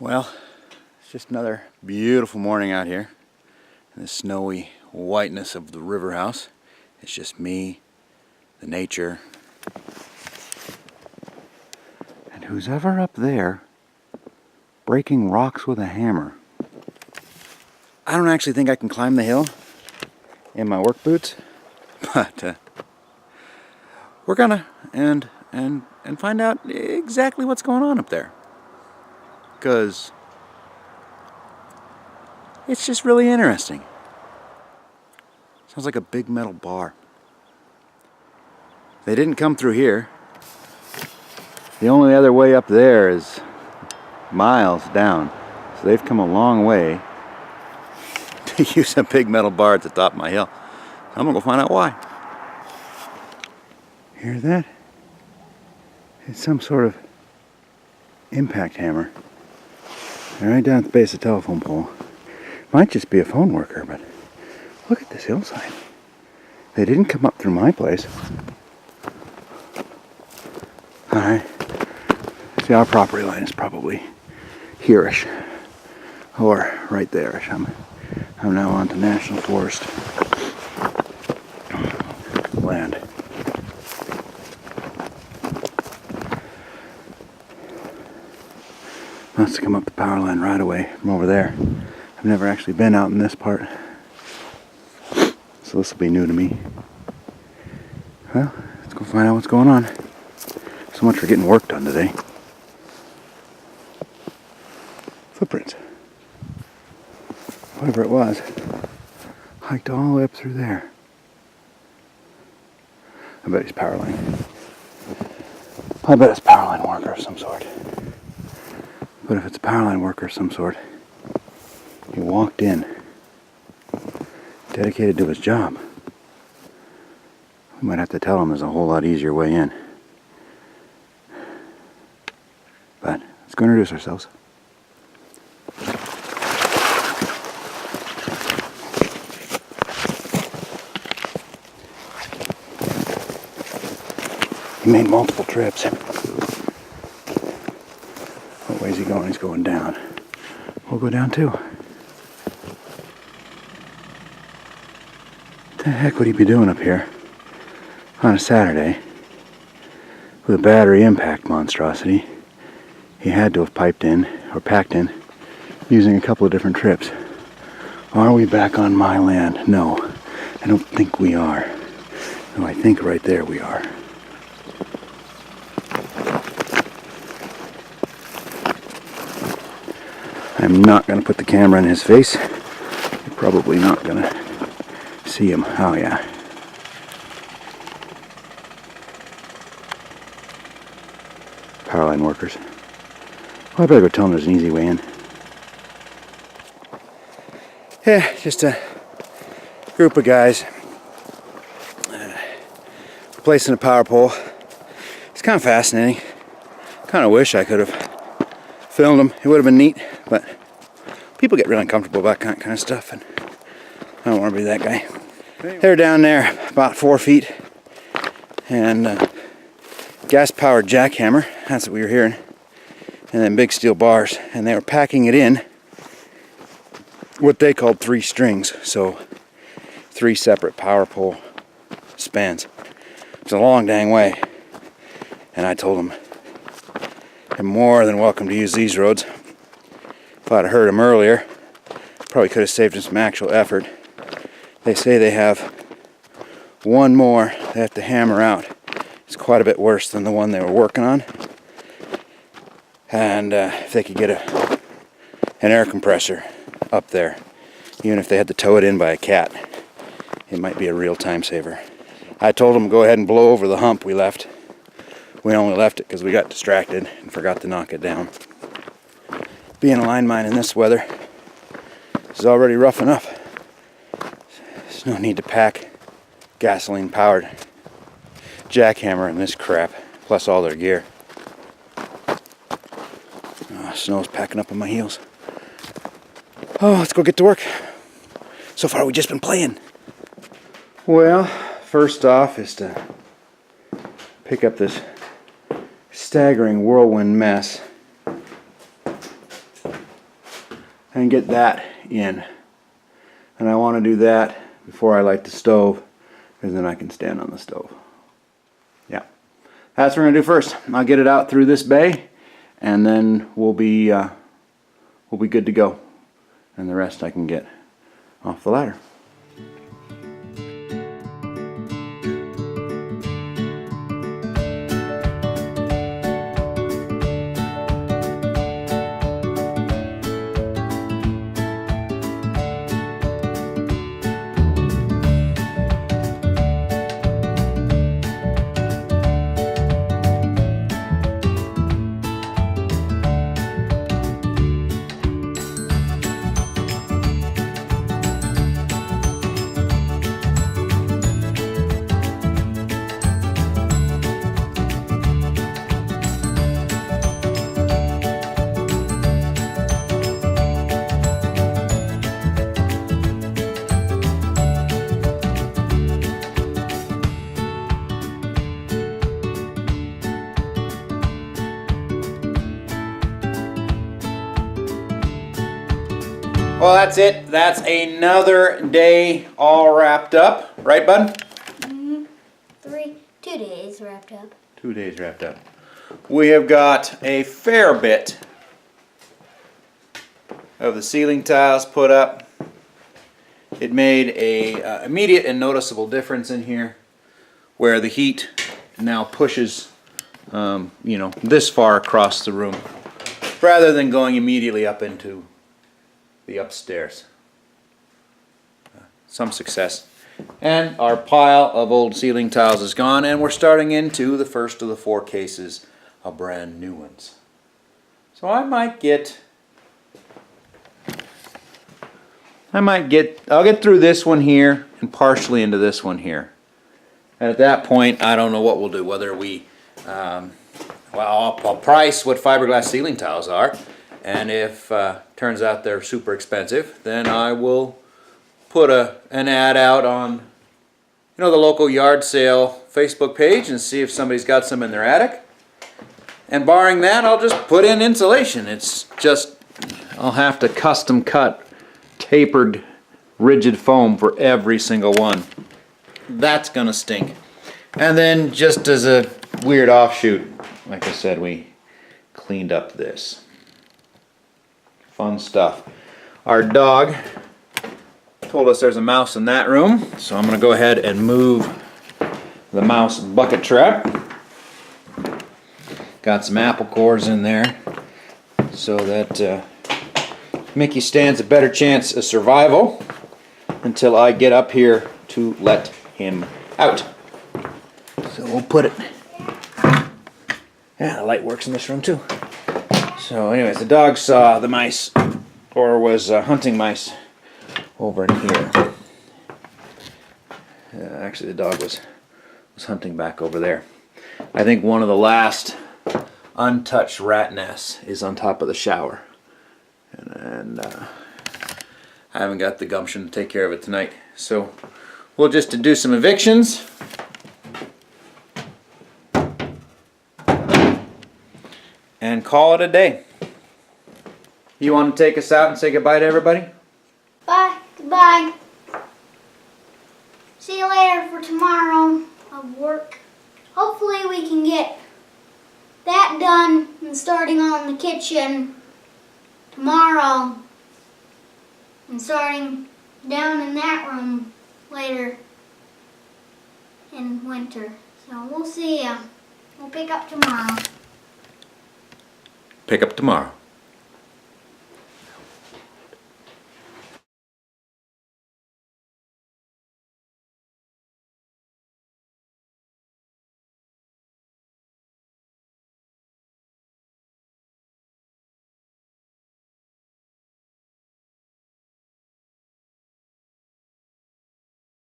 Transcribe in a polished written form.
Well, it's just another beautiful morning out here in the snowy whiteness of the river house. It's just me, the nature, and who's ever up there breaking rocks with a hammer. I don't actually think I can climb the hill in my work boots, but we're gonna and find out exactly what's going on up there. Because it's just really interesting. Sounds like a big metal bar. They didn't come through here. The only other way up there is miles down. So they've come a long way to use a big metal bar at the top of my hill. I'm gonna go find out why. Hear that? It's some sort of impact hammer. Right down at the base of the telephone pole. Might just be a phone worker, but look at this hillside. They didn't come up through my place. Alright. See, our property line is probably here-ish. Or right there-ish. I'm now onto National Forest land. Must have come up the power line right away from over there. I've never actually been out in this part, so this will be new to me. Well, let's go find out what's going on. So much for getting work done today. Footprints. Whatever it was, hiked all the way up through there. I bet he's power line. I bet it's a power line worker of some sort. But if it's a power line worker of some sort, he walked in, dedicated to his job. We might have to tell him there's a whole lot easier way in. But let's go introduce ourselves. He made multiple trips. What way is he going? He's going down. We'll go down too. What the heck would he be doing up here on a Saturday with a battery impact monstrosity? He had to have piped in or packed in using a couple of different trips. Are we back on my land? No, I don't think we are. No, I think right there we are. I'm not going to put the camera in his face. You're probably not going to see him. Oh yeah. Power line workers. Well, I better go tell him there's an easy way in. Yeah, just a group of guys replacing a power pole. It's kind of fascinating. Kind of wish I could have filmed them. It would have been neat, but people get really uncomfortable about that kind of stuff, and I don't want to be that guy. They're down there about 4 feet, and gas-powered jackhammer, that's what we were hearing, and then big steel bars, and they were packing it in what they called 3 strings, so 3 separate power pole spans. It's a long dang way, and I told them they're more than welcome to use these roads. If I'd have heard them earlier, probably could have saved them some actual effort. They say they have one more they have to hammer out. It's quite a bit worse than the one they were working on. And if they could get an air compressor up there, even if they had to tow it in by a cat, it might be a real time saver. I told them go ahead and blow over the hump we left. We only left it because we got distracted and forgot to knock it down. Being a line mine in this weather is already rough enough. There's no need to pack gasoline-powered jackhammer in this crap, plus all their gear. Snow's packing up on my heels. Oh, let's go get to work. So far, we've just been playing. Well, first off is to pick up this staggering whirlwind mess and get that in. And I want to do that before I light the stove, because then I can stand on the stove. Yeah, that's what we're going to do first. I'll get it out through this bay, and then we'll be good to go. And the rest I can get off the ladder. Well, that's it. That's another day all wrapped up. Right, bud? 2 days wrapped up. 2 days wrapped up. We have got a fair bit of the ceiling tiles put up. It made a immediate and noticeable difference in here, where the heat now pushes, you know, this far across the room, rather than going immediately up into the upstairs. Some success. And our pile of old ceiling tiles is gone, and we're starting into the first of the 4 cases of brand new ones. So I'll get through this one here and partially into this one here. And at that point, I don't know what we'll do, whether we well, I'll price what fiberglass ceiling tiles are, and if turns out they're super expensive, then I will put an ad out on, you know, the local yard sale Facebook page and see if somebody's got some in their attic. And barring that, I'll just put in insulation. It's just, I'll have to custom cut tapered rigid foam for every single one. That's gonna stink. And then, just as a weird offshoot, like I said, we cleaned up this. Fun stuff. Our dog told us there's a mouse in that room, so I'm going to go ahead and move the mouse bucket trap. Got some apple cores in there so that Mickey stands a better chance of survival until I get up here to let him out. So we'll put it... Yeah, the light works in this room too. So anyways, the dog saw the mice, or was hunting mice, over in here. Actually, the dog was hunting back over there. I think one of the last untouched rat nests is on top of the shower. And I haven't got the gumption to take care of it tonight. So we'll just do some evictions. And call it a day. You want to take us out and say goodbye to everybody? Bye. Goodbye. See you later for tomorrow of work. Hopefully we can get that done and starting on the kitchen tomorrow. And starting down in that room later in winter. So we'll see ya. We'll pick up tomorrow. Pick up tomorrow.